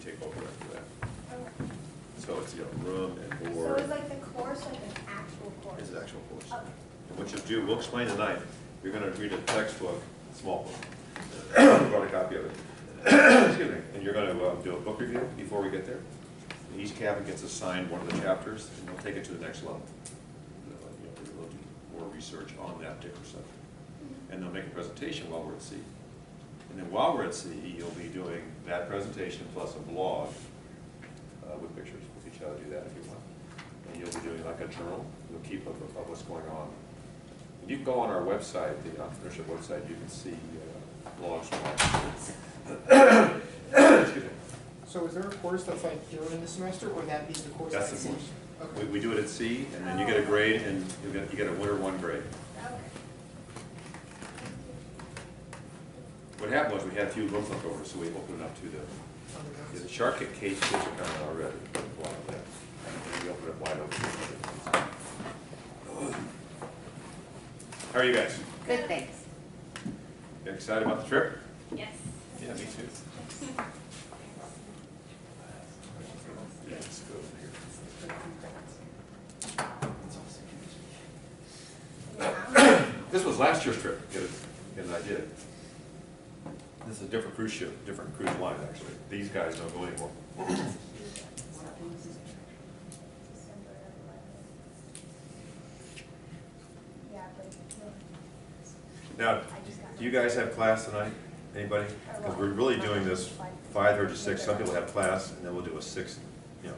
take over after that. Okay. So it's, you know, room and So board. is like the course like an actual course? It's an actual course. Okay. And what you do, we'll explain tonight, you're gonna read a textbook, small book. We brought a copy of it. Excuse me. And you're gonna do a book review before we get there. And each cabin gets assigned one of the chapters, and we'll take it to the next level. You know, we'll do more research on that particular subject. And they'll make a presentation while we're at sea. And then while we're at sea, you'll be doing that presentation plus a blog with pictures. We'll teach you how to do that if you want. And you'll be doing like a journal. You'll keep up of what's going on. And you can go on our website, the entrepreneurship website, you can see blogs from Excuse me. So is there a course that's like during the semester, or that be the course? That's at the sea? course. Okay. We do it at sea, and then you get a grade, and you get a winter 1 grade. Okay. What happened was we had a few rooms left over, so we opened it up to the shark cage kids are coming already. And we opened it wide open. How are you guys? Good, thanks. You excited about the trip? Yes. Yeah, me too. Yeah, let's go here. This was last year's trip, get an idea. This is a different cruise ship, different cruise line, actually. These guys don't go anymore. Now, do you guys have class tonight? Anybody? Because we're really doing this 5:30 to 6. Some people have class, and then we'll do a 6, you know,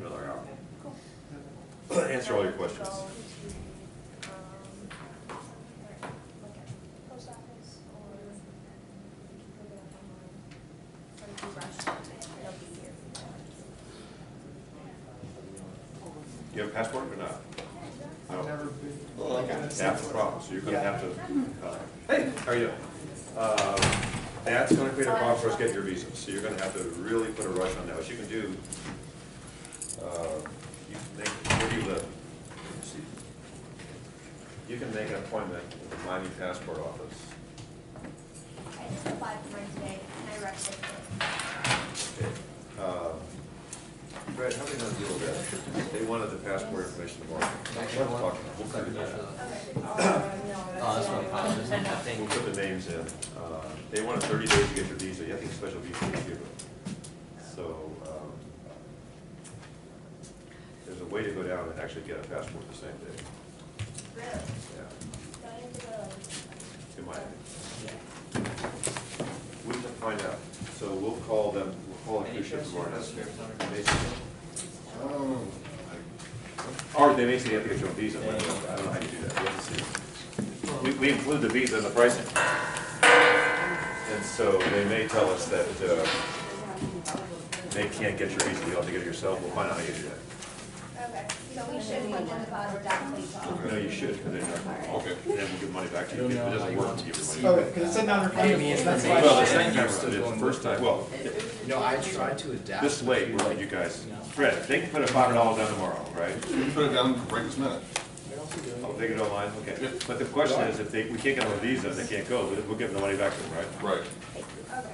another hour. Answer all your questions. Post office or look it up online. Or if you rush, it'll be here. You have a passport or not? I've never been. Well, like, on a that's the semester. problem, so you're gonna Yeah. have to, hey, how are you doing? That's gonna create a problem for us getting your visa, so you're gonna have to really put a rush on that. What you can do, you can make, where do you live? Let's see. You can make an appointment with the Miami Passport Office. I just applied for mine today and I rushed it. Okay. Brad, how are we gonna deal with that? They wanted the passport information tomorrow. We'll talk, we'll figure that out. That's what I'm We'll put the names in. They want 30 days to get your visa. You have to get a special visa to Cuba. So there's a way to go down and actually get a passport the same day. Really? Yeah, So I need to go. in my We can find out. So we'll call them. We'll call a cruise ship tomorrow. Or they may say you have to get your own visa. But I don't know how you do that. We have to see. We include the visa in the pricing. And so they may tell us that they can't get your visa, you'll have to get it yourself. We'll find out how you do that. Okay, so we should need to deposit that place. No, you should, because then we'll give money back to you. If it doesn't work, we'll give you money. Okay, because it said non-refundable, so that's why. Well, the second time, around, it's the first time, well, You know, I tried to adapt. this late, we're letting you guys, Fred, they can put a $500 down tomorrow, right? Put it down right this minute. Oh, they can do it online, okay. But the question is, if we can't get them a visa, they can't go, we'll give them the money back to them, right? Right. Okay.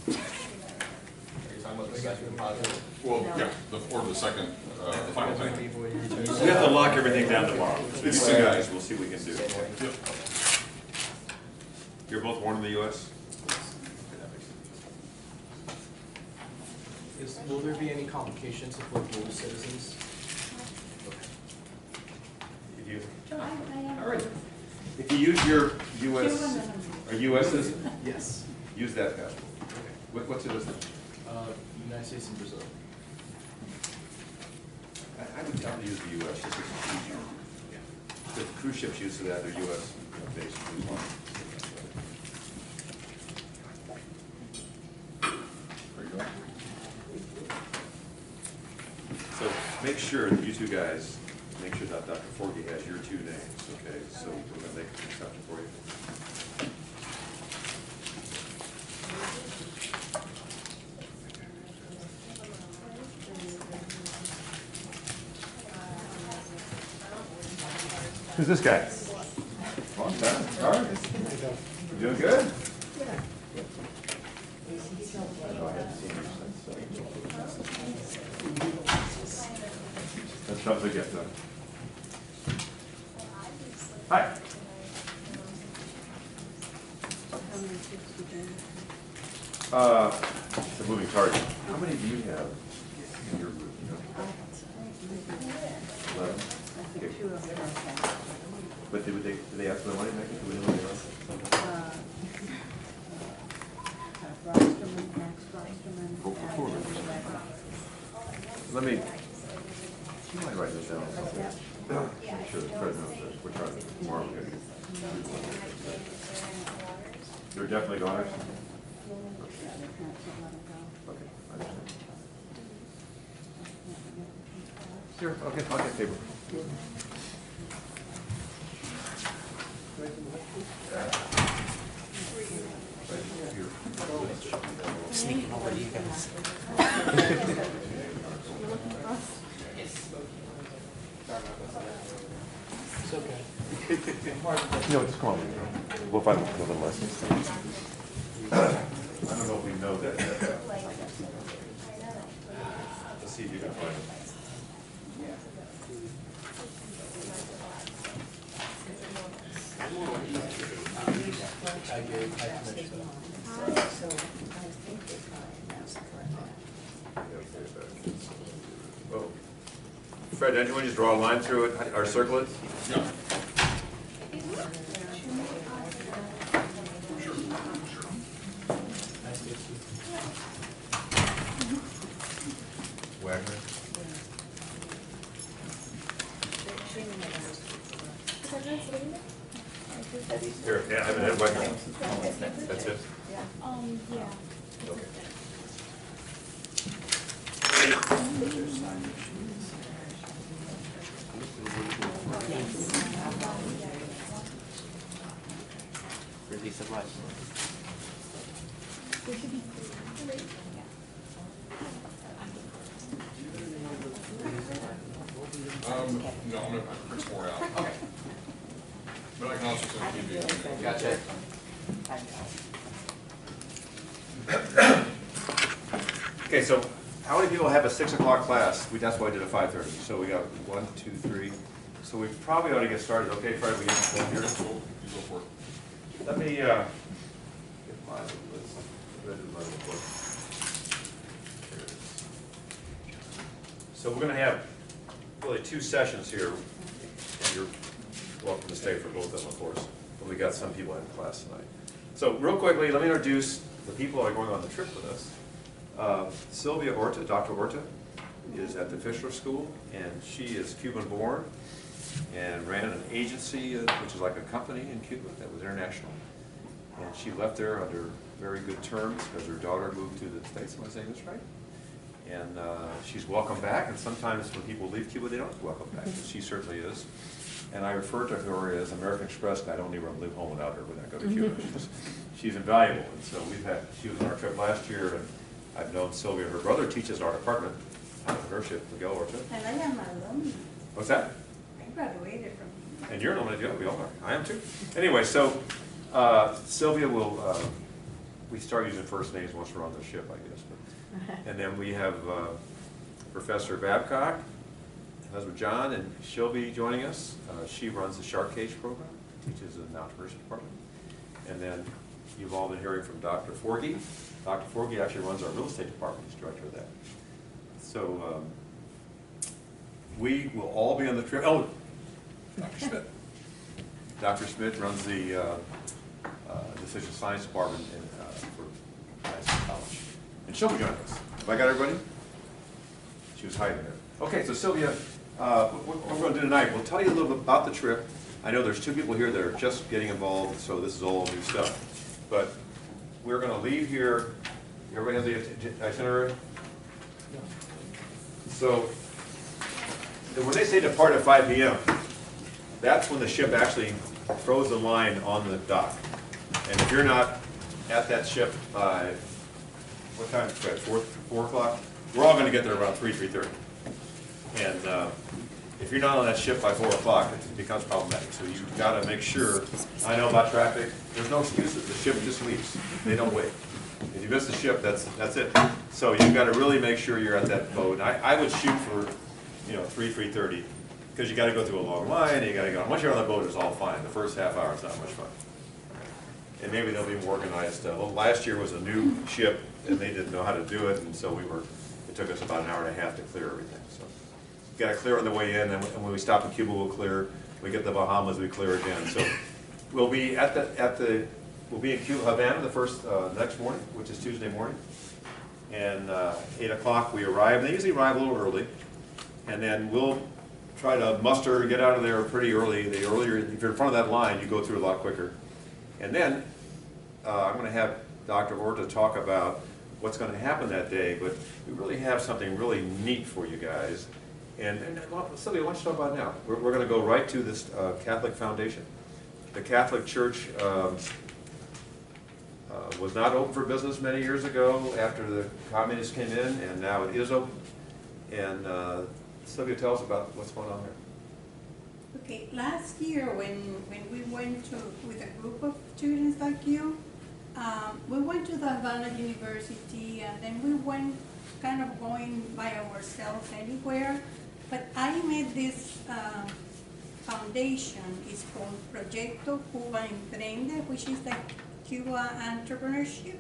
Are you talking about the second deposit? Well, yeah, or the second, final thing. We have to lock everything down tomorrow. So you two guys, we'll see what we can do. Yep. You're both born in the US? Will there be any complications if we're dual citizens? If you, all right. If you use your US, a US citizen, Yes. use that passport. What's citizen? United States and Brazil. I would use the US just because it's easier. The cruise ships used to that, they're US based cruise lines. There you go. So make sure that you two guys, make sure that Dr. Forgy has your 2 names, okay? So we're gonna make an exception for you. Who's this guy? Long time. All right. You doing good? Yeah. I know I hadn't seen you since. Something to get done. Hi. It's a moving target. How many do you have in your group? You know? 11? Okay. But did they ask for the money back? Do we know what they asked? Let me, you might write this down. Make sure the president knows this. We're trying to, tomorrow we're going to get. They're definitely goners? Okay, I understand. Here, I'll get paper. Sneaking over to you guys. It's okay. No, just come on. We'll find another license. I don't know if we know that yet. Let's see if you can find it. I finished it. Oh. Fred, don't you want to just draw a line through it, or circle it? Yeah. Nice to meet you. Wagner. Here, yeah, I haven't had Wagner. That's it? Yeah. Okay. Release of what? No, I'm gonna print some more out. Okay. But I can also send you the. Gotcha. Okay, so how many people have a 6 o'clock class? That's why I did a 5:30. So we got 1, 2, 3. So we probably ought to get started. Okay, Fred, we get going here. You go for it. Let me get my list. Red is my little book. There it is. So we're going to have really 2 sessions here. And you're welcome to stay for both of them, of course. But we got some people in class tonight. So real quickly, let me introduce the people that are going on the trip with us. Sylvia Orta, Dr. Orta, is at the Fischler School, and she is Cuban born and ran an agency, which is like a company in Cuba that was international. And she left there under very good terms because her daughter moved to the States, am I saying this right? And she's welcome back, and sometimes when people leave Cuba, they don't welcome back, but she certainly is. And I refer to her as American Express, and I don't even live home without her when I go to Cuba. She's invaluable, and so she was on our trip last year, and I've known Sylvia. Her brother teaches our department, entrepreneurship, Miguel Orta. And I am alumni. What's that? I graduated from. And you're an alumni, yeah, we all are. I am too. Anyway, so Sylvia will, we start using first names once we're on the ship, I guess. But, and then we have Professor Babcock, husband John, and she'll be joining us. She runs the Shark Cage program, teaches in the entrepreneurship department. And then you've all been hearing from Dr. Forgy. Dr. Forgy actually runs our real estate department. He's director of that. So we will all be on the trip. Oh, Dr. Schmidt. Dr. Schmidt runs the decision science department for Madison College. And she'll be joining us. Have I got everybody? She was hiding there. Okay, so Sylvia, what we're going to do tonight, we'll tell you a little bit about the trip. I know there's 2 people here that are just getting involved, so this is all new stuff. But we're going to leave here. Everybody have the itinerary? So when they say depart at 5 p.m., that's when the ship actually throws the line on the dock. And if you're not at that ship by, what time is it, 4 o'clock? We're all going to get there around 3:30. And if you're not on that ship by 4 o'clock, it becomes problematic. So you've got to make sure. I know about traffic. There's no excuses. The ship just leaves. They don't wait. If you miss the ship, that's it. So you've got to really make sure you're at that boat. And I would shoot for you know, 3:30, because you gotta go through a long line, and you gotta go, once you're on the boat, it's all fine, the first half hour is not much fun. And maybe they'll be more organized, well, last year was a new ship, and they didn't know how to do it, and so it took us about an hour and a half to clear everything, so. You gotta clear on the way in, and when we stop in Cuba, we'll clear, we get the Bahamas, we clear again, so. We'll be we'll be in Cuba, Havana, the first, next morning, which is Tuesday morning. And 8 o'clock we arrive. They usually arrive a little early. And then we'll try to muster, get out of there pretty early. The earlier, if you're in front of that line, you go through a lot quicker. And then I'm going to have Dr. Orta talk about what's going to happen that day. But we really have something really neat for you guys. And Sylvia, why don't you talk about it now? We're going to go right to this Catholic Foundation. The Catholic Church was not open for business many years ago after the communists came in, and now it is open. And Sylvia, tell us about what's going on there. Okay, last year when we went to, with a group of students like you, we went to the Havana University, and then we went kind of going by ourselves anywhere. But I met this foundation. It's called Proyecto Cuba Emprende, which is the Cuba entrepreneurship.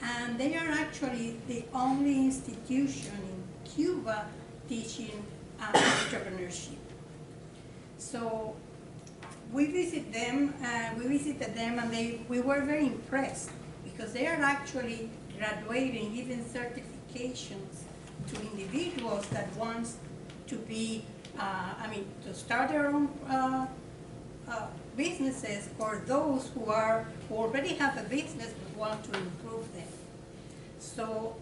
And they are actually the only institution in Cuba teaching entrepreneurship. So we visited them and we were very impressed because they are actually graduating, giving certifications to individuals that want to be, to start their own businesses, or those who already have a business but want to improve them. So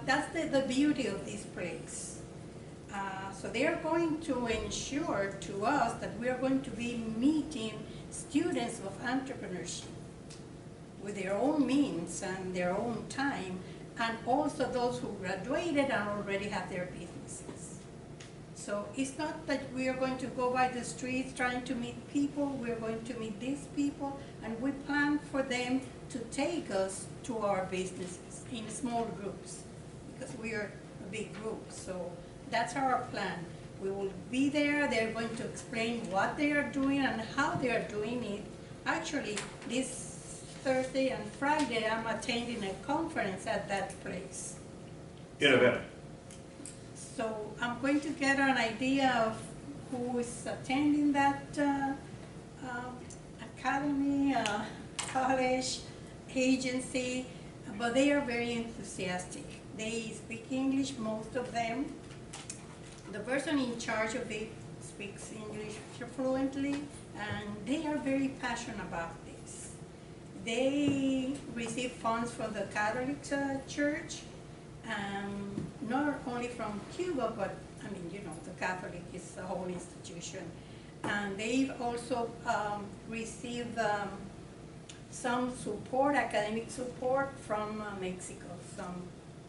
that's the beauty of this place. So they are going to ensure to us that we are going to be meeting students of entrepreneurship with their own means and their own time, and also those who graduated and already have their businesses. So it's not that we are going to go by the streets trying to meet people. We are going to meet these people, and we plan for them to take us to our businesses in small groups, because we are a big group. So that's our plan. We will be there. They're going to explain what they are doing and how they are doing it. Actually, this Thursday and Friday, I'm attending a conference at that place. In Havana. So I'm going to get an idea of who is attending that academy, college, agency, but they are very enthusiastic. They speak English, most of them. The person in charge of it speaks English fluently, and they are very passionate about this. They receive funds from the Catholic Church, not only from Cuba, but the Catholic is a whole institution. And they've also received some support, academic support from Mexico, some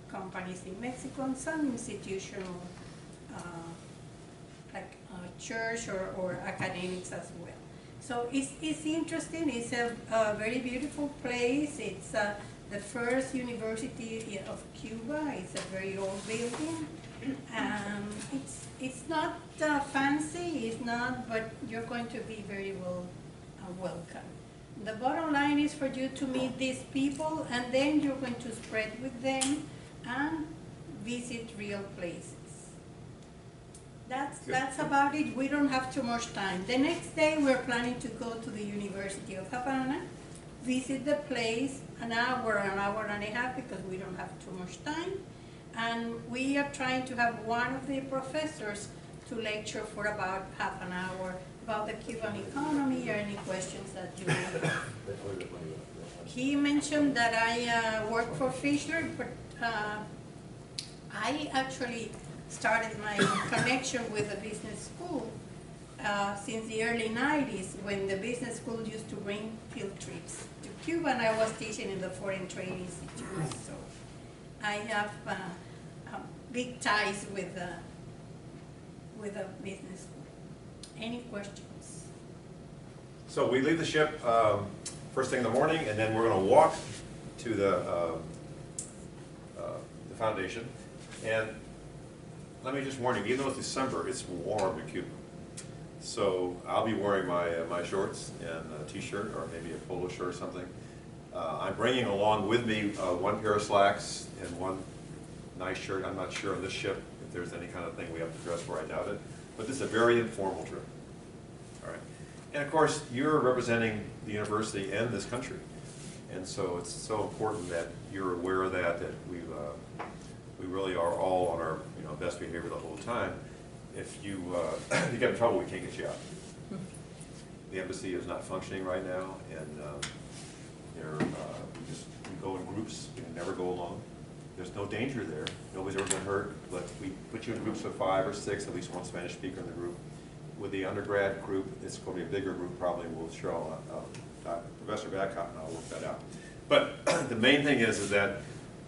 companies in Mexico, and some institutional, like church or academics as well. So it's interesting. It's a very beautiful place. It's the first university of Cuba. It's a very old building. It's not fancy, it's not, but you're going to be very welcome. The bottom line is for you to meet these people, and then you're going to spread with them and visit real places. That's about it. We don't have too much time. The next day we're planning to go to the University of Havana, visit the place, an hour and a half, because we don't have too much time. And we are trying to have one of the professors to lecture for about half an hour about the Cuban economy or any questions that you have. He mentioned that I work for Fisher, but I actually started my connection with the business school since the early 90s, when the business school used to bring field trips to Cuba, and I was teaching in the Foreign Trade Institute. So I have big ties with the business school. Any questions? So we leave the ship first thing in the morning, and then we're going to walk to the foundation. And let me just warn you, even though it's December, it's warm in Cuba. So I'll be wearing my shorts and a t-shirt or maybe a polo shirt or something. I'm bringing along with me one pair of slacks and one nice shirt. I'm not sure on this ship if there's any kind of thing we have to dress for, I doubt it. But this is a very informal trip. All right. And of course, you're representing the university and this country. And so it's so important that you're aware of that we really are all on our best behavior the whole time. If you get in trouble, we can't get you out. The embassy is not functioning right now, and we go in groups. We can never go alone. There's no danger there. Nobody's ever been hurt. But we put you in groups of 5 or 6, at least one Spanish speaker in the group. With the undergrad group, it's going to be a bigger group. Probably we'll show Professor Badcott and I'll work that out. But the main thing is that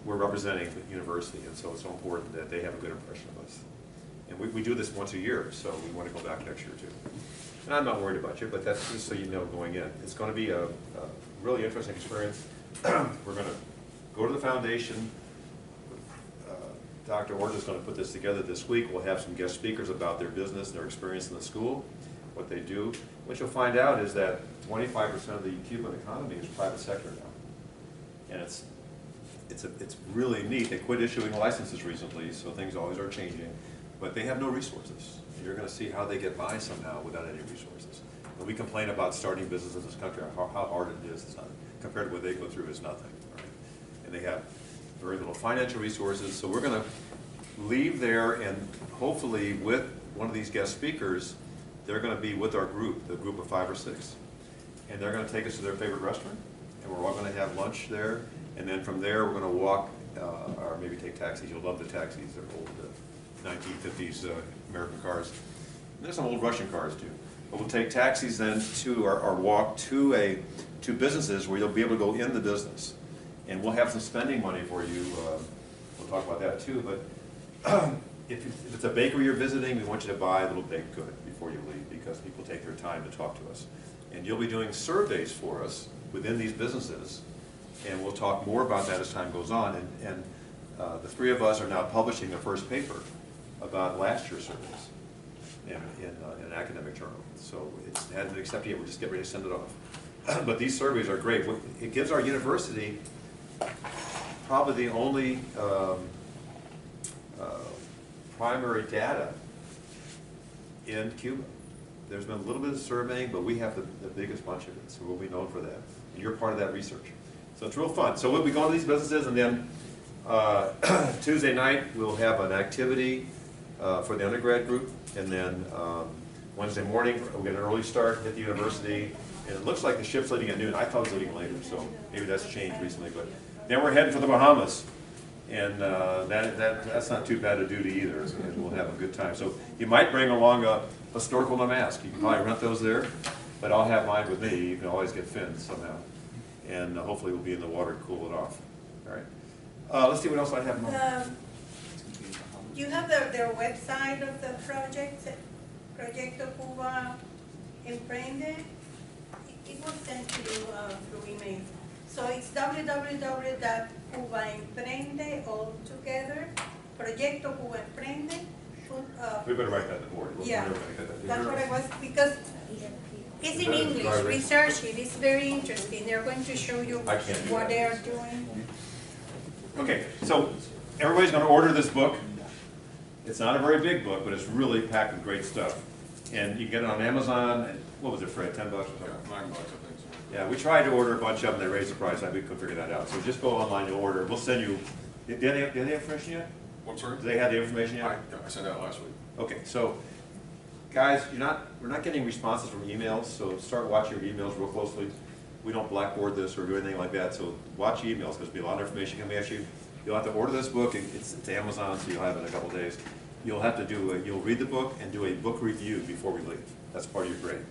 we're representing the university, and so it's so important that they have a good impression of us. And we do this once a year, so we want to go back next year too. And I'm not worried about you, but that's just so you know going in. It's going to be a really interesting experience. We're going to go to the foundation. Dr. Orton is going to put this together this week. We'll have some guest speakers about their business and their experience in the school, what they do. What you'll find out is that 25% of the Cuban economy is private sector now. And it's really neat. They quit issuing licenses recently, so things always are changing. But they have no resources. And you're going to see how they get by somehow without any resources. When we complain about starting business in this country, how hard it is, it's not, compared to what they go through, is nothing. Right? And they have very little financial resources. So we're going to leave there, and hopefully with one of these guest speakers, they're going to be with our group, the group of 5 or 6. And they're going to take us to their favorite restaurant, and we're all going to have lunch there. And then from there, we're going to walk, or maybe take taxis. You'll love the taxis. They're old 1950s American cars. And there's some old Russian cars too. But we'll take taxis then to, or walk to businesses where you'll be able to go in the business. And we'll have some spending money for you. We'll talk about that too. But if it's a bakery you're visiting, we want you to buy a little baked good before you leave, because people take their time to talk to us. And you'll be doing surveys for us within these businesses. And we'll talk more about that as time goes on. And the 3 of us are now publishing the first paper about last year's surveys in an academic journal. So it hasn't been accepted yet. We're just getting ready to send it off. But these surveys are great. It gives our university probably the only primary data in Cuba. There's been a little bit of surveying, but we have the biggest bunch of it, so we'll be known for that. And you're part of that research. So it's real fun. So we'll be going to these businesses, and then Tuesday night we'll have an activity for the undergrad group, and then Wednesday morning we'll get an early start, hit the university, and it looks like the ship's leaving at noon. I thought it was leaving later, so maybe that's changed recently. But then we're heading for the Bahamas, and that's not too bad a duty either, and we'll have a good time. So you might bring along a historical mask. You can probably rent those there, but I'll have mine with me. You can always get fins somehow. And hopefully we'll be in the water to cool it off. All right. Let's see what else I have. You have their website of the project, Proyecto Cuba Emprende. It was sent to you through email. So it's www.cubaemprende, all together, Proyecto Cuba Emprende. We better write that in the board. Yeah, that's what I was, because it's in English. Research it. It's very interesting. They're going to show you what they are doing. Okay, so everybody's going to order this book. It's not a very big book, but it's really packed with great stuff. And you can get it on Amazon. What was it, Fred? $10 or something? Yeah, $9, I think so. Yeah, we tried to order a bunch of them. They raised the price. We couldn't figure that out. So just go online and order. We'll send you. Did they have the information yet? What, sorry? Do they have the information yet? I sent that last week. Okay, so guys, we're not getting responses from emails, so start watching your emails real closely. We don't blackboard this or do anything like that, so watch your emails, because there'll be a lot of information coming at you. You'll have to order this book. It's Amazon, so you'll have it in a couple days. You'll have to you'll read the book and do a book review before we leave. That's part of your grade.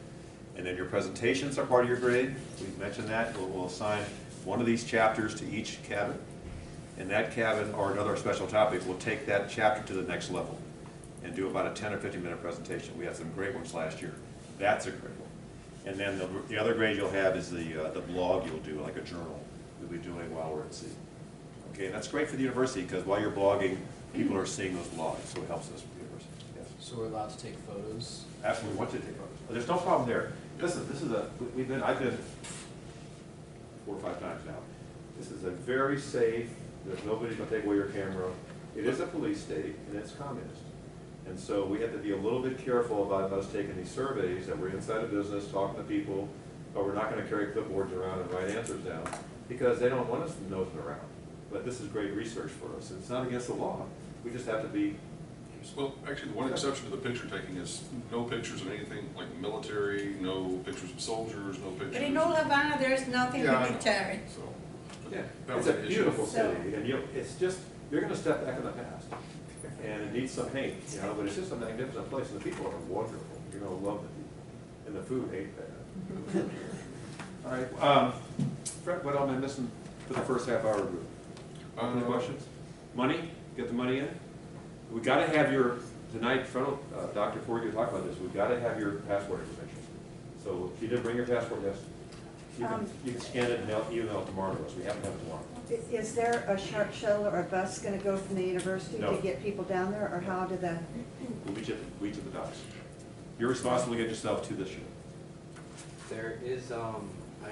And then your presentations are part of your grade. We mentioned that. We'll assign one of these chapters to each cabin. And that cabin, or another special topic, will take that chapter to the next level and do about a 10 or 15-minute presentation. We had some great ones last year. That's a great one. And then the other grade you'll have is the blog you'll do, like a journal you'll be doing while we're at sea. Okay, and that's great for the university, because while you're blogging, people are seeing those logs, so it helps us with the university, yes. So we're allowed to take photos? Absolutely, want you to take photos. There's no problem there. Listen, this is I've been 4 or 5 times now. This is a very safe, there's nobody gonna take away your camera. It is a police state, and it's communist. And so we have to be a little bit careful about us taking these surveys, that we're inside a business, talking to people, but we're not gonna carry clipboards around and write answers down, because they don't want us nosing around. But this is great research for us. It's not against the law. We just have to be. Well, actually, the one exception to the picture taking is no pictures of anything like military, no pictures of soldiers, no pictures. But in old Havana, there's nothing Yeah, I know. military. So, Yeah, that it's was a an issue. beautiful So- city, and it's just, you're gonna step back in the past. And it needs some paint, but it's just a magnificent place, and the people are wonderful. You're gonna love the people. And the food ain't bad. All right, Fred, what am I missing for the first half hour group? Any questions? Money, get the money in? We gotta have your, tonight, Dr. Ford, you talked about this, we've gotta have your passport information. So if you did bring your passport, yes, you can scan it and email it tomorrow to us. We have to have it tomorrow. Is there a shuttle or a bus going to go from the university No. to get people down there, or how do the? We'll meet you at the docks. You're responsible to get yourself to this ship. There is, I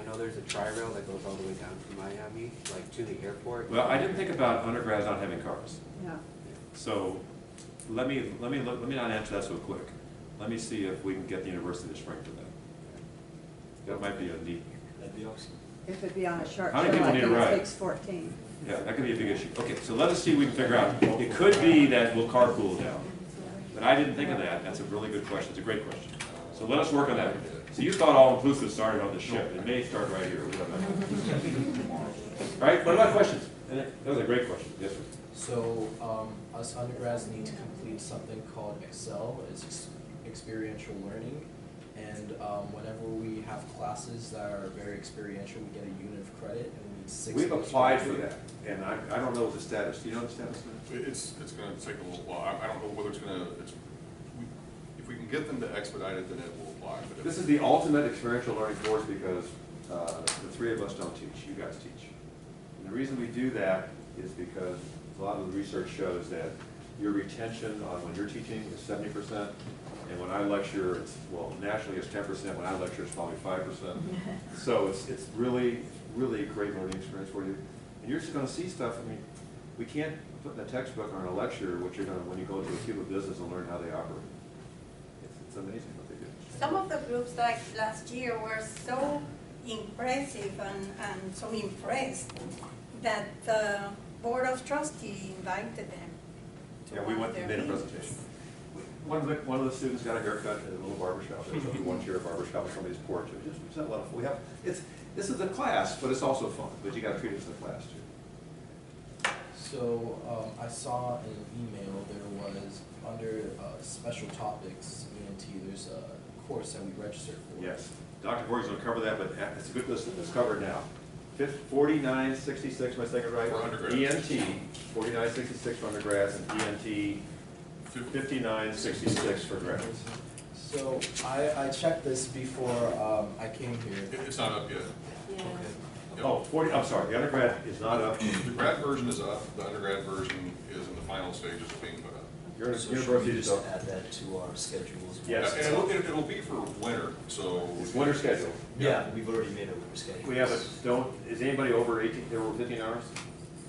know there's a tri-rail that goes all the way down to Miami, like to the airport. Well, I didn't think about undergrads not having cars. No. So let me not answer that so quick. Let me see if we can get the university to spring for that. That might be a neat. That'd be awesome. If it'd be on a short How many shuttle, I people need think a it ride? takes 14. Yeah, that could be a big issue. Okay, so let us see if we can figure out. It could be that we'll carpool down. But I didn't think of that. That's a really good question. It's a great question. So let us work on that. So you thought all-inclusive started on the ship. It may start right here. We don't know. All right, what about questions? That was a great question. Yes, sir. So, us undergrads need to complete something called Excel, it's experiential learning. And whenever we have classes that are very experiential, we get a unit of credit, and we need 6 We've weeks applied for credit. that, and I don't know the status. Do you know the status? It's gonna take a little while. I don't know whether if we can get them to expedite it, then it will apply. But if- This is the ultimate experiential learning course because the 3 of us don't teach, you guys teach. And the reason we do that is because a lot of the research shows that your retention on when you're teaching is 70%, and when I lecture, nationally it's 10%, when I lecture it's probably 5%. So it's really a great learning experience for you. And you're just gonna see stuff, we can't put in a textbook or in a lecture what you're gonna, when you go to a Cuba business and learn how they operate. It's amazing what they do. Some of the groups like last year were so impressive and so impressed that the Board of Trustees invited them to Yeah, we one went of their and made a meetings. presentation. One of the students got a haircut at a little barber shop. There's only one chair barbershop on somebody's porch. It's not a lot of fun. This is a class, but it's also fun. But you got to treat it as a class too. So, I saw in an email there was, under special topics, ENT, there's a course that we registered for. Yes, Dr. Voorhees will cover that, but it's a good list. It's covered now. 4966, am I saying it right? For undergrads. ENT 4966 for undergrads and ENT 5966 for graduates. So, I checked this before I came here. It's not up yet. Okay. Yep. Oh, 40. I'm sorry. The undergrad is not up. The grad version is up, the undergrad version is in the final stages of being put up. Your So should university we is just up. add that to our schedules? Yes. And it'll be for winter, so. It's winter schedule. Yeah, we've already made a schedule. We have is anybody over 18, they're over 15 hours?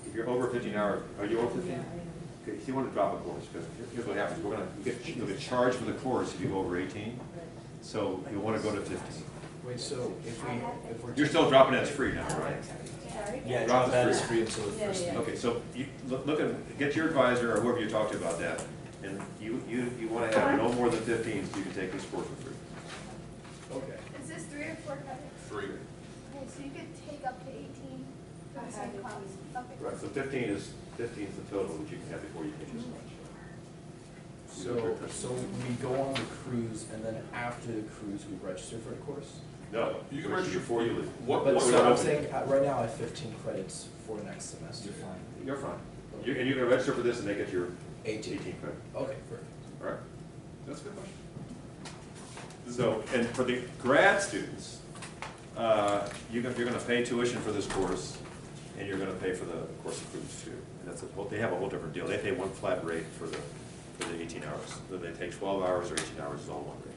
If you're over 15 hours, are you over 15? Okay, so you want to drop a course, because here's what happens, you'll get charged for the course if you go over 18, so you'll want to go to 15. Wait, so if we're. You're still dropping as free now, right? Yeah, Drop drop that is is free until the first. Okay, so you, get your advisor or whoever you talk to about that, and you want to have no more than 15, so you can take this course for free. Okay. Is this 3 or 4 credits? 3. Okay, so you could take up to 18 for the same class. Okay. Right, so 15 is the total that you can have before you take this much. So we go on the cruise, and then after the cruise, we register for the course? No, You can register before you leave. But what- so I'm saying, right now I have 15 credits for next semester. You're fine. You're fine. And you're gonna register for this and they get your 18. 18 credit. Okay, perfect. All right? That's a good question. So, and for the grad students, you're gonna pay tuition for this course, and you're gonna pay for the course of cruise too. And that's they have a whole different deal. They pay one flat rate for the 18 hours. Whether they take 12 hours or 18 hours is all one rate.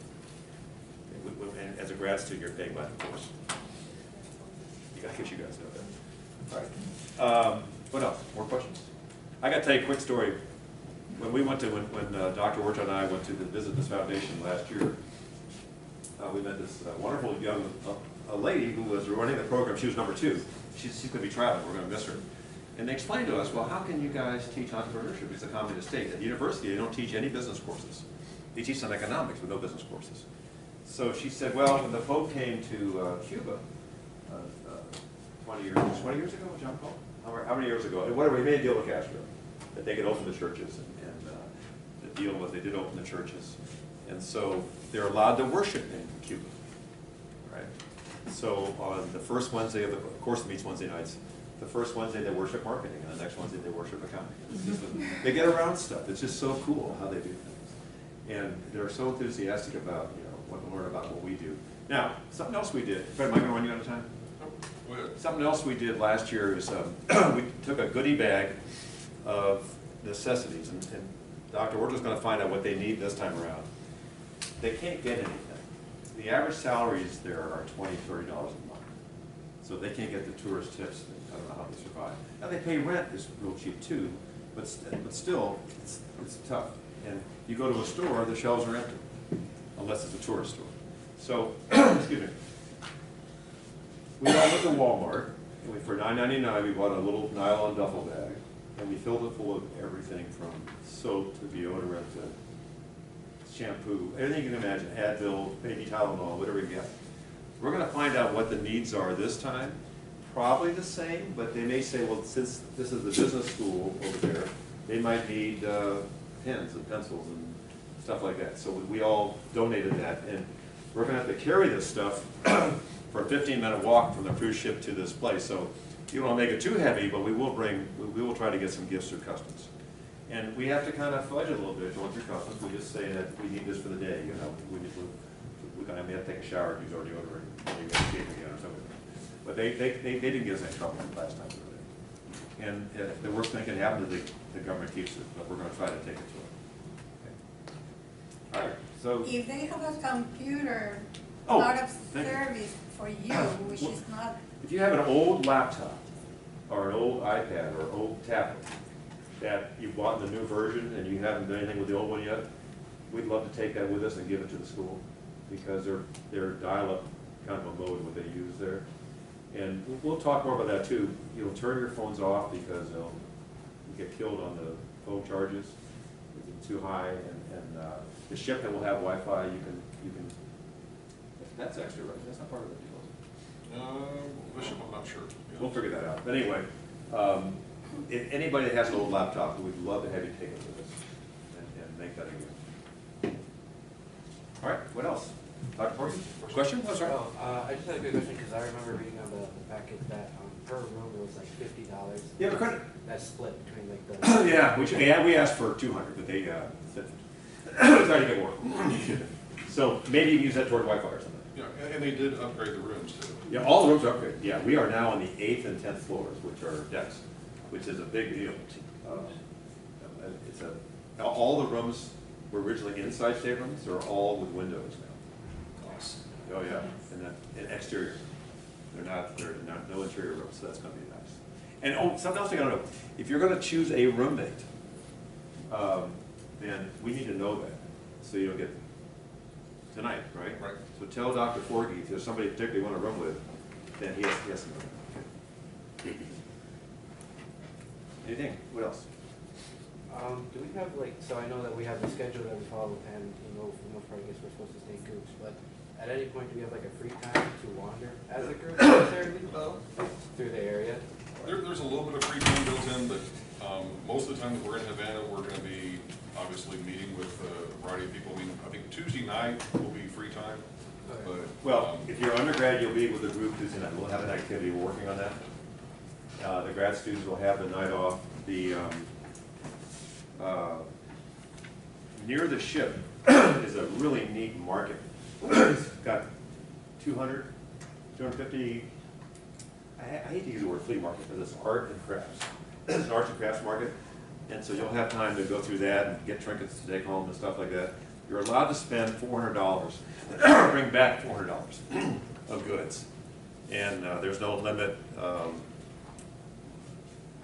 And as a grad student, you're paying by the course. I guess you guys know that. All right. What else? More questions? I got to tell you a quick story. When we went to, when Dr. Orta and I went to visit this foundation last year, we met this wonderful young a lady who was running the program. She was number 2. She's going to be traveling. We're going to miss her. And they explained to us, well, how can you guys teach entrepreneurship? It's a communist state. At the university, they don't teach any business courses. They teach some economics, but no business courses. So she said, well, when the Pope came to Cuba 20 years ago, John Paul? How many years ago? And whatever, he made a deal with Castro that they could open the churches. And the deal was they did open the churches. And so they're allowed to worship in Cuba, right? So on the first Wednesday of the course meets Wednesday nights. The first Wednesday they worship marketing, and the next Wednesday they worship accounting. They get around stuff. It's just so cool how they do things, and they're so enthusiastic about what to learn about what we do. Now, something else we did. Fred, am I going to run you out of time? Go ahead. Something else we did last year is we took a goodie bag of necessities, and Dr. Orta's going to find out what they need this time around. They can't get anything. The average salaries there are $20, $30 a month. So they can't get the tourist tips. I don't know how they survive. Now they pay rent is real cheap too, but still, it's tough. And you go to a store, the shelves are empty, unless it's a tourist store. So, excuse me. We all went to Walmart, and for $9.99 we bought a little nylon duffel bag, and we filled it full of everything from soap to deodorant to shampoo, anything you can imagine, Advil, baby Tylenol, whatever you get. We're going to find out what the needs are this time. Probably the same, but they may say, well, since this is the business school over there, they might need pens and pencils and stuff like that. So we all donated that, and we're going to have to carry this stuff for a 15-minute walk from the cruise ship to this place. So you don't want to make it too heavy, but we will try to get some gifts through customs. And we have to kind of fudge a little bit going through customs. We just say that we need this for the day. We may have to take a shower, use our deodorant, maybe shave again or something. But they didn't give us any trouble last time we were there. And if the worst thing can happen is the government keeps it, but we're going to try to take it to them. Okay. All right. So If they have a computer Oh, out of thank you. service for you, which is not, if you have an old laptop or an old iPad or an old tablet that you bought in the new version and you haven't done anything with the old one yet, we'd love to take that with us and give it to the school, because they're dial-up kind of a mode what they use there. And we'll talk more about that too. You'll turn your phones off because they'll get killed on the phone charges. It's too high, and the ship that will have Wi-Fi, you can. That's extra, right? That's not part of the deal. Bishop, I'm not sure. We'll figure that out. But anyway, if anybody that has an old laptop, we'd love to have you take it with us and make that a gift. All right, what else? Dr. Porgy, question? Oh, sorry. I just had a quick question, because I remember reading on the packet that per room it was like $50. Yeah, but credit. That's split between like the. Yeah, we asked for 200, but they said, sorry to get more. So maybe you can use that toward Wi-Fi or something. Yeah, and they did upgrade the rooms too. Yeah, all the rooms are upgraded. Yeah, we are now on the 8th and 10th floors, which are decks, which is a big deal. All the rooms were originally inside staterooms. They're all with windows now. Nice. Oh yeah, and exterior. They're not no interior rooms, so that's going to be nice. And something else you got to know: if you're going to choose a roommate, then we need to know that, so you don't get tonight, right? Right. So tell Dr. Forgy if there's somebody particularly you want to room with, then he has to know that. Okay. Anything? What else? Do we have like, so I know that we have the schedule that we follow, and for the most part, I guess we're supposed to stay in groups, but at any point, do we have like a free time to wander as a group necessarily through the area? There's a little bit of free time built in, but most of the time that we're in Havana, we're going to be obviously meeting with a variety of people. I mean, I think Tuesday night will be free time. But, Well, if you're undergrad, you'll be with the group Tuesday night. We'll have an activity. We're working on that. The grad students will have the night off. Near the ship is a really neat market. It's got 200, 250, I hate to use the word flea market because it's art and crafts. It's an arts and crafts market, and so you'll have time to go through that and get trinkets to take home and stuff like that. You're allowed to spend $400, bring back $400 of goods, and there's no limit. I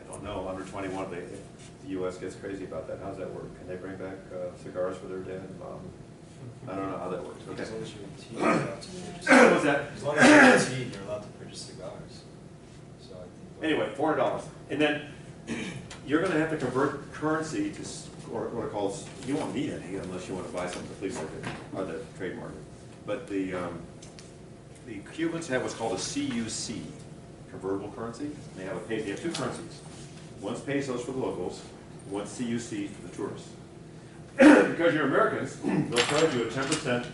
don't know, under 21, if the U.S. gets crazy about that. How does that work? Can they bring back cigars for their dad and mom? I don't know how that works. Okay. As long as you're in tea, you're allowed to purchase. What's that? As long as you're in tea, you're allowed to purchase cigars. So I think. Anyway, $400. And then you're gonna have to convert currency to, or what it calls, you won't need any unless you wanna buy something at the flea market, or the trade market. But the Cubans have what's called a CUC, convertible currency. They have they have two currencies. One's pesos for the locals, one's CUC for the tourists. Because you're Americans, they'll charge you a 10%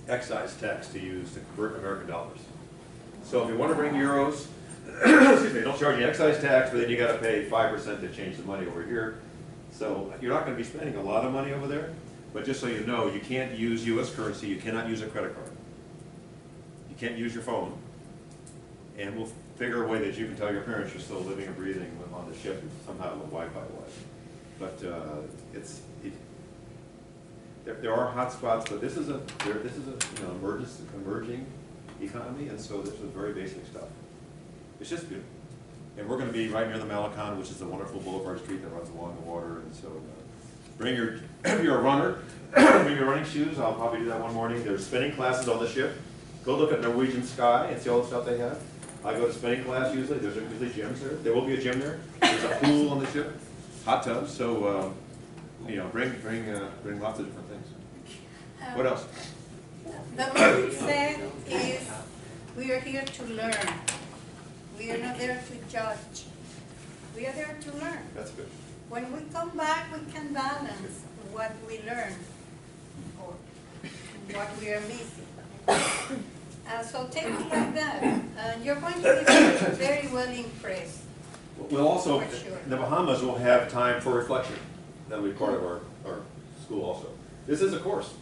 excise tax to convert American dollars. So if you want to bring euros, excuse me, they don't charge you excise tax, but then you got to pay 5% to change the money over here. So you're not going to be spending a lot of money over there, but just so you know, you can't use U.S. currency, you cannot use a credit card. You can't use your phone. And we'll figure a way that you can tell your parents you're still living and breathing on the ship somehow with Wi-Fi wise. But there are hot spots, but this is a emerging economy, and so this is very basic stuff. It's just beautiful. And we're going to be right near the Malecon, which is the wonderful boulevard street that runs along the water. And so bring your, if you're a runner, bring your running shoes. I'll probably do that one morning. There's spinning classes on the ship. Go look at Norwegian Sky and see all the stuff they have. I go to spinning class usually. There's usually gyms there. There will be a gym there. There's a pool on the ship, hot tubs. So bring lots of different things. What else? The mindset is we are here to learn. We are not there to judge. We are there to learn. That's good. When we come back, we can balance what we learn or what we are missing. So take it like that. You're going to be very well impressed. We'll also, For sure. in the Bahamas, we'll have time for reflection. That'll be part of our school also. This is a course.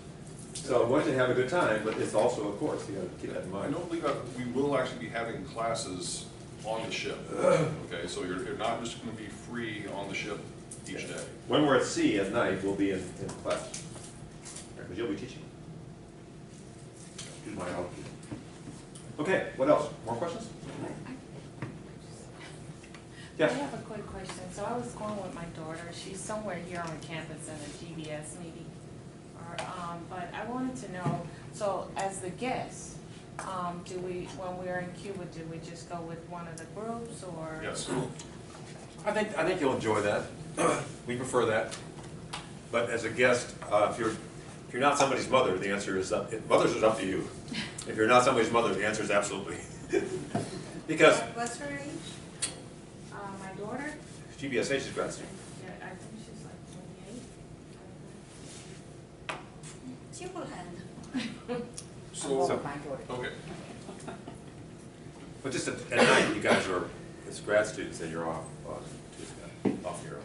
So I want you to have a good time, but it's also a course. You got to keep that in I mind. don't believe that we will actually be having classes on the ship. Okay, so you're not just going to be free on the ship each day. When we're at sea at night, we'll be in class. Because you'll be teaching. Excuse my allergy. Okay, what else? More questions? Yes. I have a quick question. So I was going with my daughter. She's somewhere here on campus in a GBS meeting. But I wanted to know, so as the guest, when we were in Cuba, do we just go with one of the groups or? Yes. I think you'll enjoy that. We prefer that. But as a guest, if you're not somebody's mother, the answer is mother's is up to you. If you're not somebody's mother, the answer is absolutely. Because What's her age? My daughter? GBSH is grad student. Yeah, I think she's like 28. She will handle. So, okay. But just at night, you guys are, as grad students, and you're off your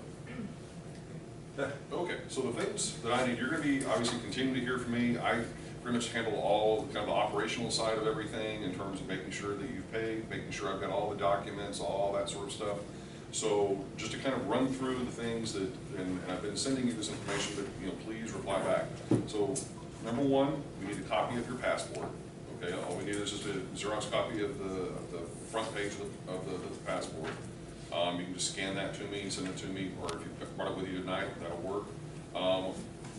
own. Okay, so the things that I need, you're going to be obviously continuing to hear from me. I pretty much handle all kind of the operational side of everything in terms of making sure that you've paid, making sure I've got all the documents, all that sort of stuff. So just to kind of run through the things that, and I've been sending you this information, but please reply back. So number one, we need a copy of your passport. Okay, all we need is just a Xerox copy of the front page of the passport. You can just scan that to me and send it to me, or if you brought it with you tonight, that'll work.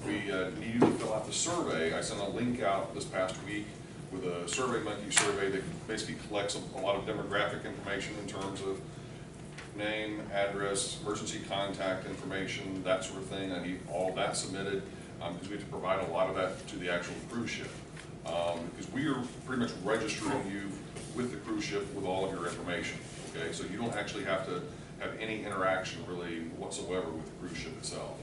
We need you to fill out the survey. I sent a link out this past week with a Survey Monkey survey that basically collects a lot of demographic information in terms of name, address, emergency contact information, that sort of thing. I need all that submitted because we have to provide a lot of that to the actual cruise ship. Because we are pretty much registering you with the cruise ship with all of your information. Okay, so you don't actually have to have any interaction really whatsoever with the cruise ship itself.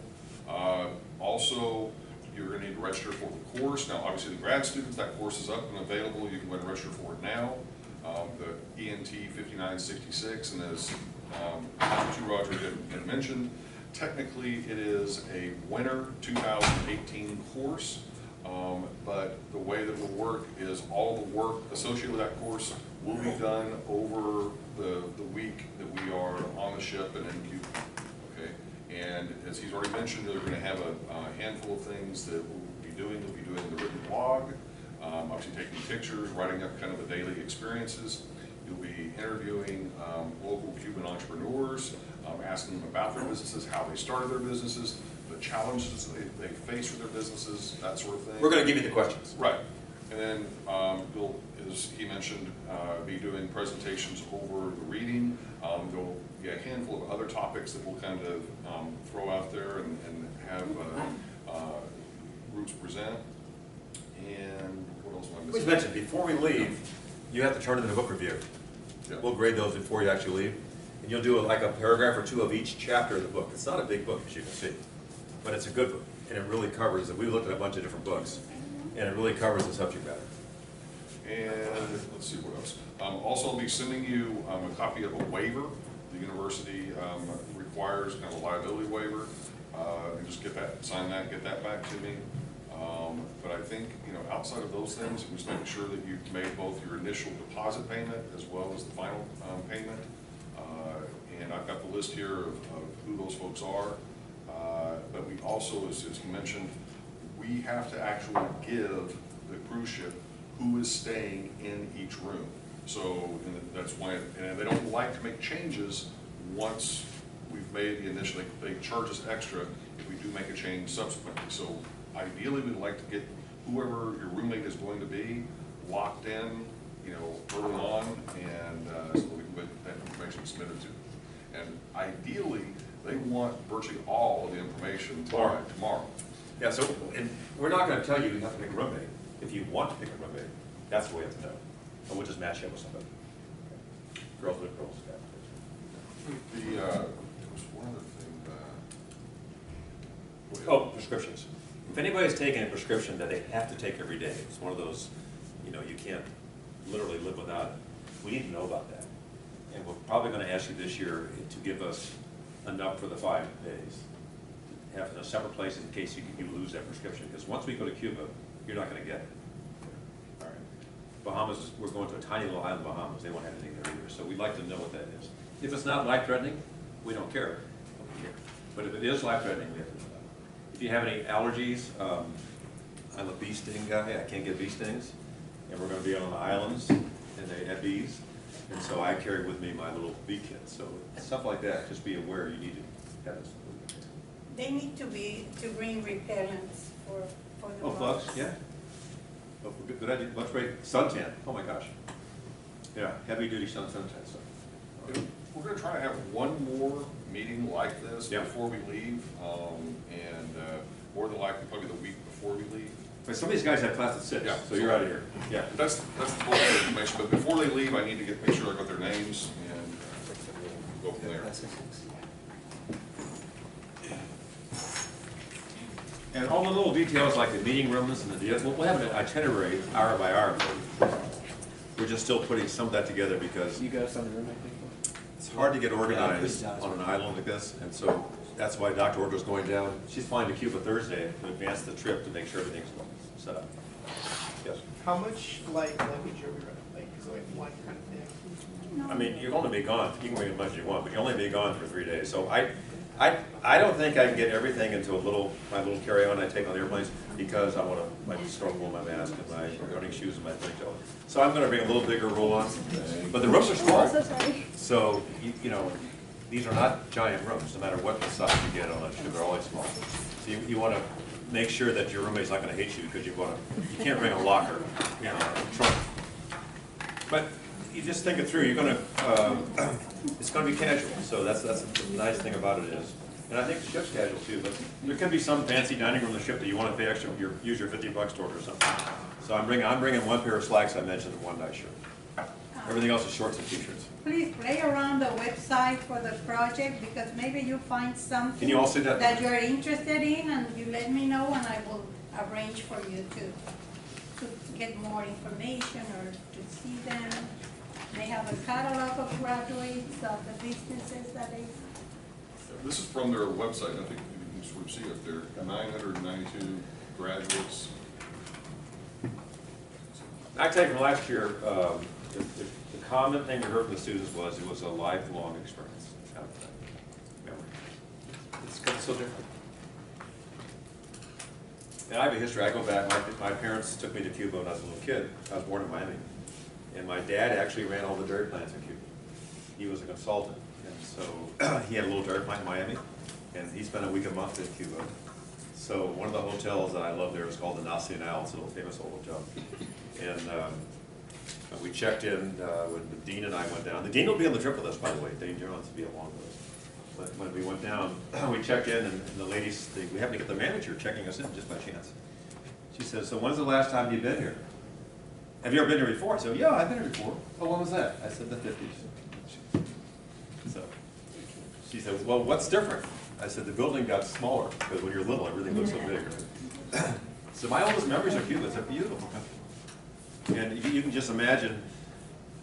Also, you're going to need to register for the course. Now, obviously, the grad students, that course is up and available. You can go ahead and register for it now. The ENT 5966, and as Mr. Roger had mentioned, technically it is a winter 2018 course. But the way that it will work is all the work associated with that course will be done over the week that we are on the ship and in Cuba, okay? And as he's already mentioned, they're gonna have a handful of things that we'll be doing. We'll be doing the written blog, obviously taking pictures, writing up kind of the daily experiences. You'll be interviewing local Cuban entrepreneurs, asking them about their businesses, how they started their businesses, the challenges they face with their businesses, that sort of thing. We're gonna give you the questions. Right. And then we'll, as he mentioned, be doing presentations over the reading. There'll be a handful of other topics that we'll kind of throw out there and have groups present. And what else am I missing? Please mention, before we leave, you have to turn in a book review. Yeah. We'll grade those before you actually leave. And you'll do like a paragraph or two of each chapter of the book. It's not a big book, as you can see, but it's a good book. And it really covers, we looked at a bunch of different books, and it really covers the subject matter. And let's see what else. Also, I'll be sending you a copy of a waiver. The university requires kind of a liability waiver. And just get that, sign that, get that back to me. But I think, you know, outside of those things, just making sure that you've made both your initial deposit payment as well as the final payment. And I've got the list here of who those folks are. But we also, as you mentioned, we have to actually give the cruise ship who is staying in each room. So that's why, and they don't like to make changes once we've made the initial, they charge us extra if we do make a change subsequently. So ideally, we'd like to get whoever your roommate is going to be locked in, you know, early on, and so that we can get that information submitted to them. And ideally, they want virtually all of the information tomorrow. Yeah, so, and we're not gonna tell you you have to pick a roommate. If you want to pick a roommate, that's the way you have to know. And we'll just match you up with somebody. Okay. Girls with girls. There was one other thing. Oh, prescriptions. If anybody's taking a prescription that they have to take every day, it's one of those, you know, you can't literally live without it. We need to know about that. And we're probably gonna ask you this year to give us enough for the 5 days. Have in a separate place in case you lose that prescription. Because once we go to Cuba, you're not gonna get it. All right. Bahamas, we're going to a tiny little island, Bahamas. They won't have anything there either. So we'd like to know what that is. If it's not life-threatening, we don't care. But if it is life-threatening, we have to know that. If you have any allergies, I'm a bee sting guy. I can't get bee stings. And we're going to be on the islands, and they have bees. And so I carry with me my little bee kit. So stuff like that, just be aware you need to have this. They need to bring repellents for the bugs, yeah. Oh, good idea. Much great. Suntan. Oh my gosh. Yeah, heavy-duty suntan stuff. We're going to try to have one more meeting like this before we leave, and more than likely probably the week before we leave. But some of these guys have class at 6, Yeah, so you're out of here. Yeah. That's the bulk of the information. But before they leave, I need to make sure I got their names and we'll go from there. And all the little details like the meeting rooms and the deals, we'll have an itinerary hour by hour. We're just still putting some of that together because You got some room, I think. it's hard to get organized on an island like this, and so that's why Dr. Ordo's going down. She's flying to Cuba Thursday to advance the trip to make sure everything's set up. Yes. How much like luggage are we running? Like, is it like one kind of thing? I mean, you'll only be gone, you can bring as much as you want, but you'll only be gone for 3 days. So I don't think I can get everything into my little carry-on I take on the airplanes because I want my snorkel, my mask, and my running shoes and my thing. So I'm going to bring a little bigger roll-on, but the rooms are small. So sorry. So, you know, these are not giant rooms, no matter what the size you get on a ship, they're always small. So you want to make sure that your roommate's not going to hate you because you can't bring a locker, you know, a trunk. But you just think it through. You're going to, it's going to be casual. So that's the nice thing about it is, and I think the ship's casual too. But there can be some fancy dining room on the ship that you want to pay extra. Use your $50 toward or something. So I'm bringing one pair of slacks I mentioned and one nice shirt. Everything else is shorts and t-shirts. Please play around the website for the project because maybe you find something Can you all see that? that you're interested in, and you let me know, and I will arrange for you to get more information or to see them. They have a catalog of graduates of the businesses that they. This is from their website. I think you can sort of see it there. 992 graduates. I take from last year, the common thing we heard from the students was it was a lifelong experience, kind of thing, memory. It's so different. And I have a history. I go back, my parents took me to Cuba when I was a little kid. I was born in Miami. And my dad actually ran all the dairy plants in Cuba. He was a consultant. And so he had a little dairy plant in Miami. And he spent a week a month in Cuba. So one of the hotels that I love there is called the Nacional. It's a little famous old hotel. And we checked in when the dean and I went down. The dean will be on the trip with us, by the way. Dean Jones will be along with us. But when we went down, we checked in, and the ladies, we happened to get the manager checking us in just by chance. She says, "So when's the last time you've been here? Have you ever been here before?" I said, "Yeah, I've been here before." "Oh, when was that?" I said, "The 50s. So she said, "Well, what's different?" I said, "The building got smaller, because when you're little, everything looks so big." So my oldest memories of Cuba, it's a beautiful country. And you can just imagine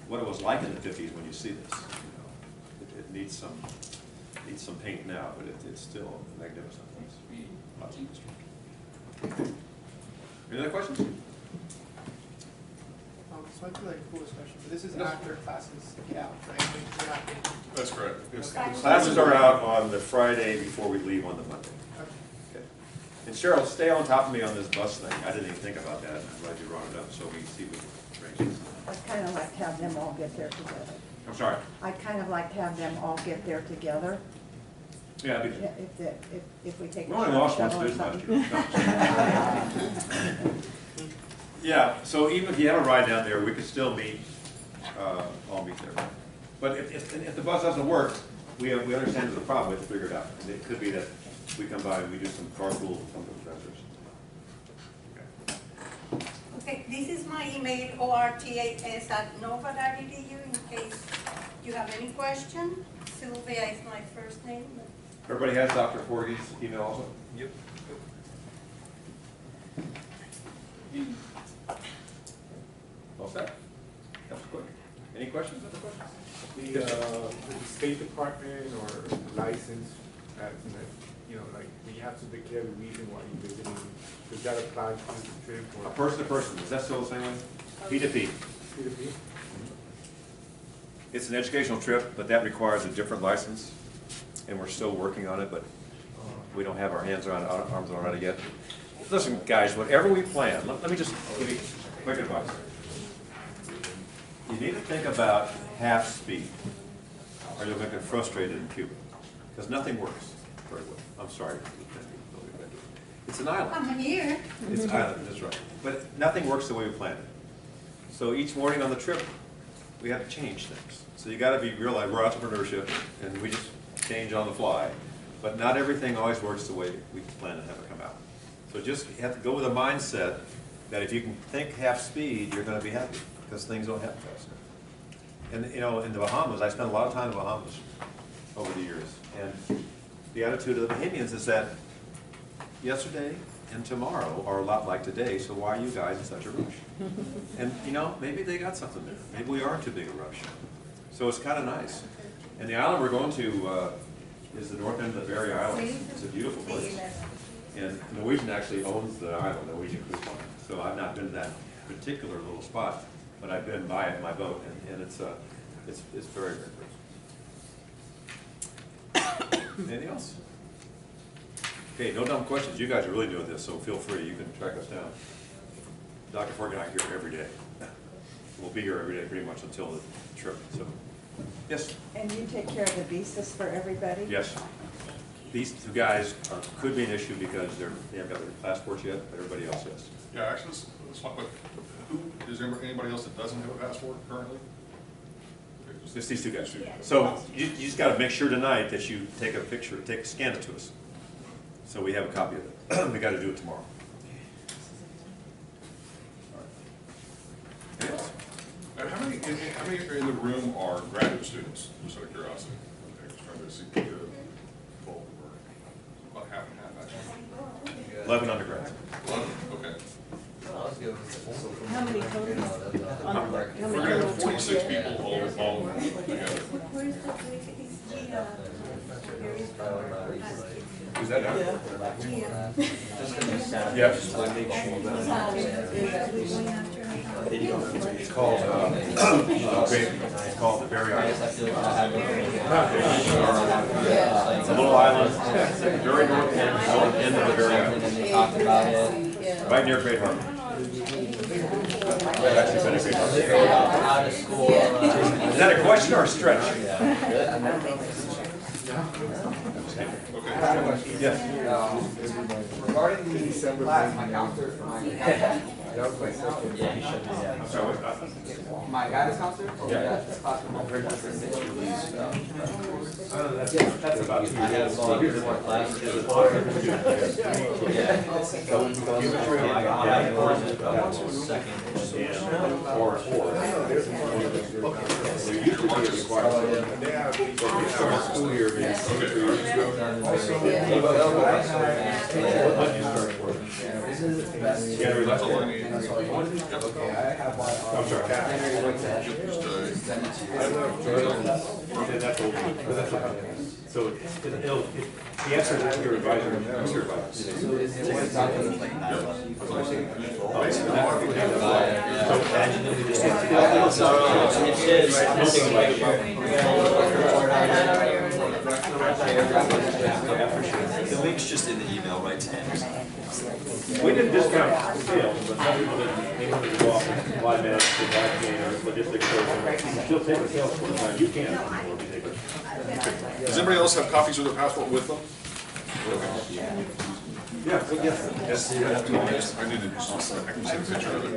what it was like in the 50s when you see this. You know, it needs some paint now, but it's still a magnificent place. Lots of history. Any other questions? This might be like a foolish question, but this is after classes get out, right? Like, we're not getting- That's correct. Classes are out on the Friday before we leave on the Monday. Okay. And Cheryl, stay on top of me on this bus thing. I didn't even think about that. I'm glad you brought it up, so we see what ranges. I'd kind of like to have them all get there together. I'm sorry. I'd kind of like to have them all get there together. Yeah, I'd be. Yeah, if we take. We only lost one student last year. No. Yeah, so even if you have a ride down there, we could still meet, all meet there. But if the bus doesn't work, we understand there's a problem, we have to figure it out. And it could be that we come by and we do some carpool with some of the professors. Okay, this is my email, ortas@nova.edu, in case you have any question. Sylvia is my first name. Everybody has Dr. Forgey's email also? Yep. All set? That was quick. Any questions? Other questions? The State Department or license, you know, like, you have to declare the reason why you're visiting, does that apply to the trip or? A person to person, is that still the same way? P2P. P2P? It's an educational trip, but that requires a different license, and we're still working on it, but we don't have our arms around it yet. Listen, guys, whatever we plan, let me just give you quick advice. You need to think about half speed, or you'll get frustrated in Cuba, because nothing works very well. I'm sorry. It's an island. I'm here. It's an island, that's right. But nothing works the way we planned it. So each morning on the trip, we have to change things. So you got to realize we're entrepreneurship, and we just change on the fly. But not everything always works the way we plan to have it come out. So just you have to go with a mindset that if you can think half speed, you're going to be happy, because things don't happen fast. And you know, in the Bahamas, I spent a lot of time in the Bahamas over the years. And the attitude of the Bahamians is that yesterday and tomorrow are a lot like today, so why are you guys in such a rush? And you know, maybe they got something there. Maybe we are in too big a rush. So it's kind of nice. And the island we're going to is the north end of the Berry Islands. It's a beautiful place. And Norwegian actually owns the island, Norwegian Cruise Line. So I've not been to that particular little spot, but I've been by it in my boat, and it's very, very pretty. Anything else? Okay, no dumb questions. You guys are really doing this, so feel free. You can track us down. Dr. Forg and I are here every day. We'll be here every day pretty much until the trip. So, yes? And you take care of the visas for everybody? Yes. These two guys could be an issue because they haven't got their passports yet, but everybody else yes. Yeah, actually, let's talk about, is there anybody else that doesn't have a passport currently? Okay, Just these two guys. So you just got to make sure tonight that you take a picture, scan it to us. So we have a copy of it. We got to do it tomorrow. All right. Anything else? How many in the room are graduate students, just out of curiosity? Okay, just trying to see the bulk or about half and half actually. 11 undergrads. 11, okay. How many total? We're gonna have 46 people all together. Where's the place? Is Gia? Is that now? Gia. Yes. We're going after her. It's called, it's called the Berry Island. It's a little island, very north end of the Berry Island. Right near Great Harbor. Right actually been a Great Harbor. Is that a question or a stretch? Yes. Regarding the class, my counselor, my guidance counselor? Yeah. This class will bring us this issue. That's about 2 years. So here's one class. Or. So you usually be required. School year being 3 years ago. When did you start working? January last year. Okay, I have my, I'm sorry. Okay, that's old. So it'll, the answer is your advisor. Who's your advisor? so is it not gonna play now? The link's just in the email, right, Tim? We didn't discount sales, but some people didn't, they wanted to go off and live manage, live chain, or logistics, so still take a sales for the time, you can. Does anybody else have copies of their passport with them? Yeah, well, yes. I need to, I can see a picture of it.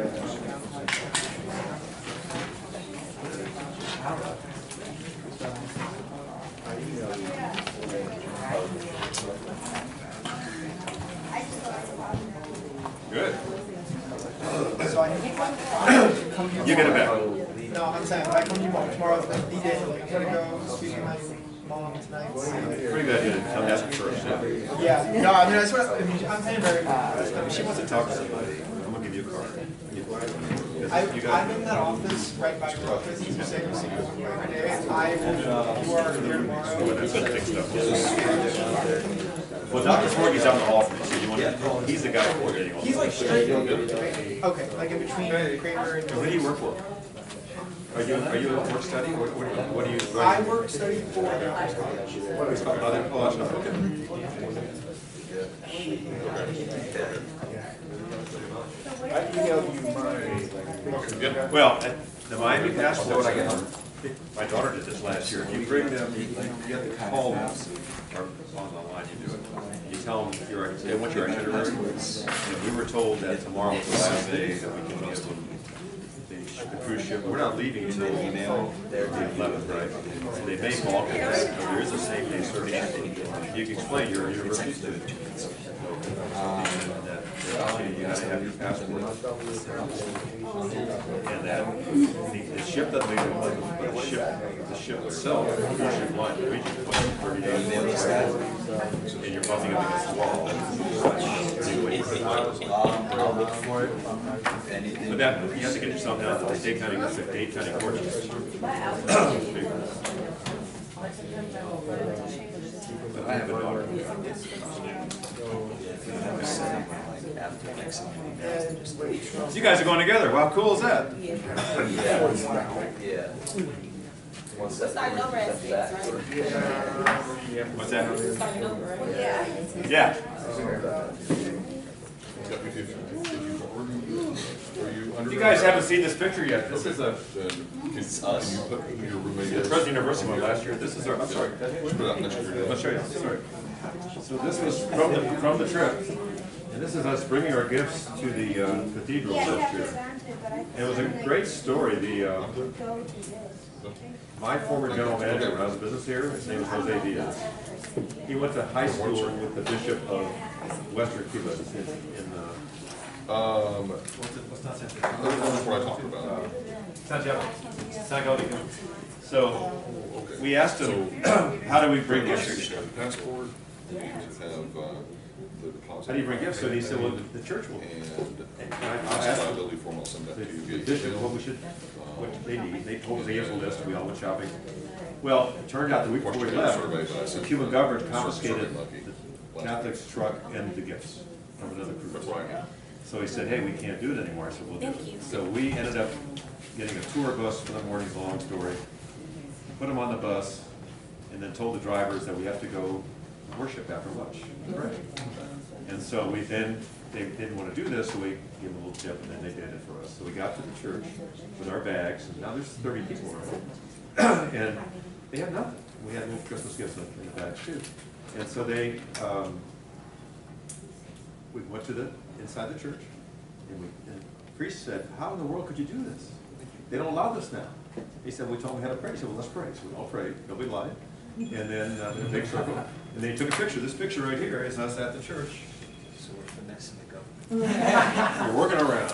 Good. So I need to come here. You get it back. No, I'm saying, if I come here tomorrow's like the day, like, I'm gonna go speak to my mom tonight. Pretty good idea to come ask first, yeah. Yeah, no, I mean, I sort of, I mean, I'm paying very, If she wants to talk to somebody, I'm gonna give you a card. I'm in that office right by your office, you say you see me every day, you are here tomorrow. Well, Dr. Forgey's out in the hall for you, so you want to, he's the guy coordinating all this. He's like straight, okay, like in between Kramer and. Who do you work for? Are you a work study? What do you? I work study for the office college. I emailed you my. Well, the Miami passport, my daughter did this last year. You bring them, you get the call them, or on the line you do it. You tell them they want your itinerary. And we were told that tomorrow was the last day that we can give them the cruise ship. We're not leaving until the 11th, right? So they may balk at that, but there is a same day certificate. You can explain you're a university student. You gotta have your passport. And that the ship doesn't make it like, but the ship itself, the ship line reaches 30 days. And you're bumping up against the wall. I'll look for it. But that, you have to get yourself down to the Dade County courts. But I have a daughter. You guys are going together. Wow, cool is that? What's that? Yeah. If you guys haven't seen this picture yet, this is a. It's us. Can you put your roommate? The President University one last year. This is our. I'm sorry. Put it up next to your. I'll show you. Sorry. So this was from the trip, and this is us bringing our gifts to the cathedral first year. It was a great story. My former general manager when I was in business here, his name was Jose Diaz. He went to high school with the Bishop of Western Cuba in what's not Santiago? That's what I talked about. Santiago. So we asked him, how do we bring gifts? Passport, you need to have the deposit. How do you bring gifts? So he said, well, the church will. And I asked liability form, I'll send that to you the via bishop email. what we should, what they need. They told us they gave us a list, we all went shopping. Well, it turned out the week before we left, the Cuban government confiscated the Catholic's truck and the gifts from another cruise. That's right. So he said, hey, we can't do it anymore. I said, we'll do it. Thank you. So we ended up getting a tour bus for the morning's long story, put them on the bus, and then told the drivers that we have to go worship after lunch. And so they didn't want to do this, so we gave them a little tip, and then they did it for us. So we got to the church with our bags, and now there's 30 people around. And they had nothing. We had little Christmas gifts in the bags too. And so we went to inside the church, and the priest said, how in the world could you do this? They don't allow this now. He said, we told them we had to pray. He said, well, let's pray. So we all prayed, nobody lied. And then in a big circle, and they took a picture. This picture right here is us at the church. So we're finessing the government. You're working around.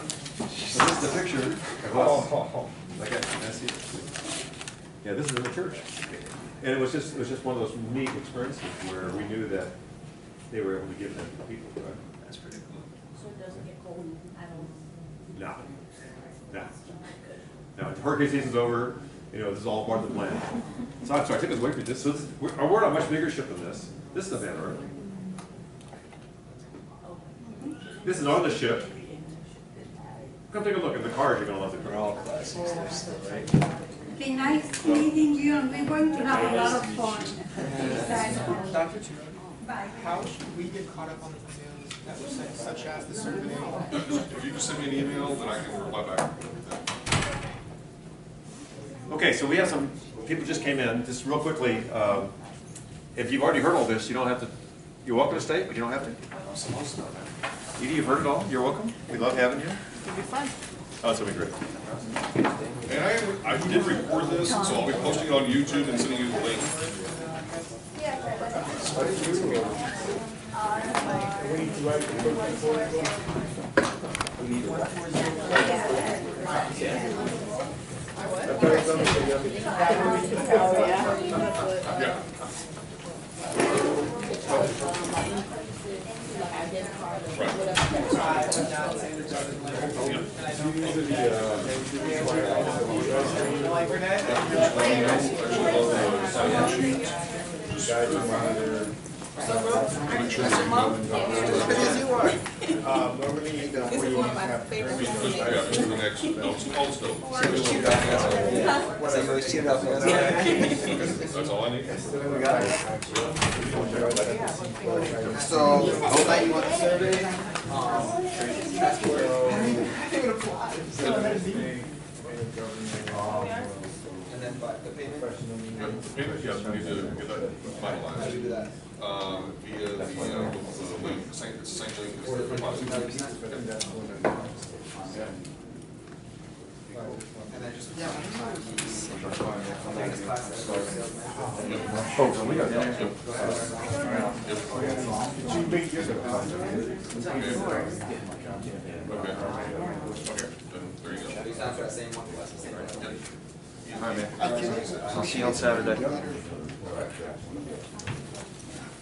So this is the picture of us. Like that. That's it. Yeah, this is in the church. And it was just one of those neat experiences where we knew that they were able to give them to people. Right? That's pretty cool. So it doesn't get cold at all? No. No. No, the hurricane season's over. You know, this is all part of the plan. So I'm sorry, I took us away from this. So we're on a much bigger ship than this. This is the banner. This is on the ship. Come take a look at the cars. You're going to love the We're all car. classics there still, right? Be nice meeting you, and we're going to have a lot of fun. Dr. Chu, Bye. how should we get caught up on the details that were sent, such as the survey? If you just send me an email, then I can reply back. Okay, so we have some people just came in. Just real quickly, if you've already heard all this, you don't have to. You're welcome to stay, but you don't have to. Edie, you've heard it all. You're welcome. We love having you. It'll be fun. Oh, it's gonna be great. And I did record this, so I'll be posting it on YouTube and sending you the link. Yeah. Normally, this is one of my favorite. Yeah, to the next, I'll still. That's all I need. So, tonight you want the survey? And then the payment? The payment, yes, we need to get that finalized. Via the link, it's the same link as the deposit. And then just. Oh, so we got that. Okay, then there you go. These are the same one, that's the same, right? All right, man. I'll see you on Saturday.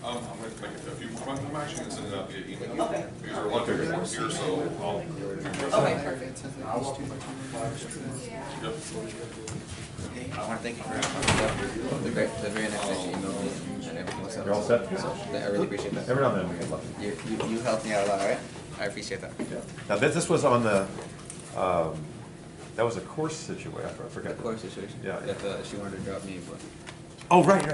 I'm going to make a few, I'm actually going to send it out via email. Because there are a lot of people here, so I'll. Okay, perfect. Yep. I want to thank you for the very nice that you emailed me and everything was You're all set? So I really appreciate that. Every now and then we get lucky. You helped me out a lot, right? I appreciate that. Now, this was on the, that was a course situation. I forgot. The course situation. Yeah. If she wanted to drop me, but. Oh, right.